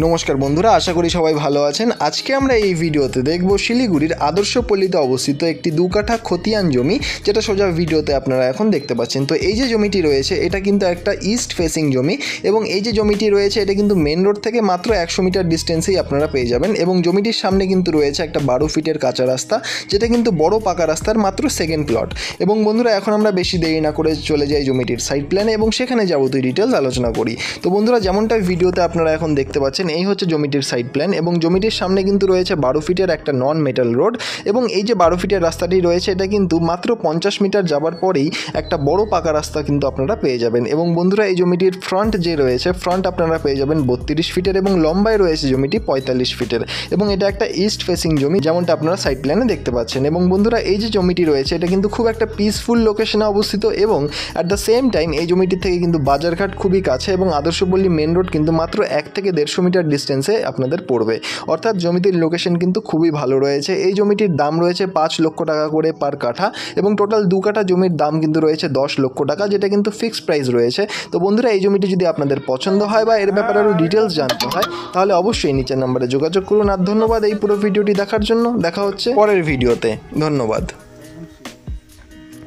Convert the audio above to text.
নমস্কার বন্ধুরা, আশা করি সবাই ভালো আছেন। আজকে আমরা এই ভিডিওতে দেখব শিলিগুড়ির আদর্শপল্লীতে অবস্থিত একটি 2 কাঠা খতিয়ান জমি, যেটা সোজা ভিডিওতে আপনারা এখন দেখতে পাচ্ছেন। তো এই যে জমিটি রয়েছে এটা কিন্তু একটা ইস্ট ফেসিং জমি, এবং এই যে জমিটি রয়েছে এটা কিন্তু মেন রোড থেকে মাত্র 100 মিটার ডিস্টেন্সেই আপনারা পেয়ে যাবেন। এবং জমিটির সামনে কিন্তু রয়েছে একটা 12 ফিটের কাঁচা রাস্তা, যেটা কিন্তু বড় পাকা রাস্তার মাত্র সেকেন্ড প্লট। এবং বন্ধুরা, এখন আমরা বেশি দেরি না করে চলে যাই জমিটির সাইড প্ল্যানে এবং সেখানে যাবতীয় ডিটেলস আলোচনা করি। তো বন্ধুরা, যেমনটা ভিডিওতে আপনারা এখন দেখতে পাচ্ছেন, এই হচ্ছে জমিটির সাইড প্ল্যান। এবং জমিটির সামনে কিন্তু রয়েছে 12 ফিটের একটা নন মেটাল রোড, এবং এই যে 12 ফিটের রাস্তাটি রয়েছে এটা কিন্তু মাত্র 50 মিটার যাবার পরেই একটা বড় পাকা রাস্তা কিন্তু আপনারা পেয়ে যাবেন। এবং বন্ধুরা, এই জমিটির ফ্রন্ট যে রয়েছে, ফ্রন্ট আপনারা পেয়ে যাবেন 32 ফিটের এবং লম্বায় রয়েছে জমিটি 45 ফিটের, এবং এটা একটা ইস্ট ফেসিং জমি, যেমনটা আপনারা সাইড প্ল্যানে দেখতে পাচ্ছেন। এবং বন্ধুরা, এই যে জমিটি রয়েছে এটা কিন্তু খুব একটা পিসফুল লোকেশনে অবস্থিত, এবং অ্যাট দ্য সেম টাইম এই জমিটির থেকে কিন্তু বাজারঘাট খুবই কাছে, এবং আদর্শপল্লী মেন রোড কিন্তু মাত্র 1 থেকে 150 মিটার ডিস্টেন্সে আপনাদের পড়বে। অর্থাৎ জমিটির লোকেশন কিন্তু খুবই ভালো রয়েছে। এই জমিটির দাম রয়েছে 5 লক্ষ টাকা করে পার কাঠা, এবং টোটাল 2 কাঠা জমির দাম কিন্তু রয়েছে 10 লক্ষ টাকা, যেটা কিন্তু ফিক্সড প্রাইস রয়েছে। তো বন্ধুরা, এই জমিটি যদি আপনাদের পছন্দ হয় বা এর ব্যাপারে আরও ডিটেলস জানতে হয়, তাহলে অবশ্যই নিচের নাম্বারে যোগাযোগ করুন। আর ধন্যবাদ এই পুরো ভিডিওটি দেখার জন্য। দেখা হচ্ছে পরের ভিডিওতে। ধন্যবাদ।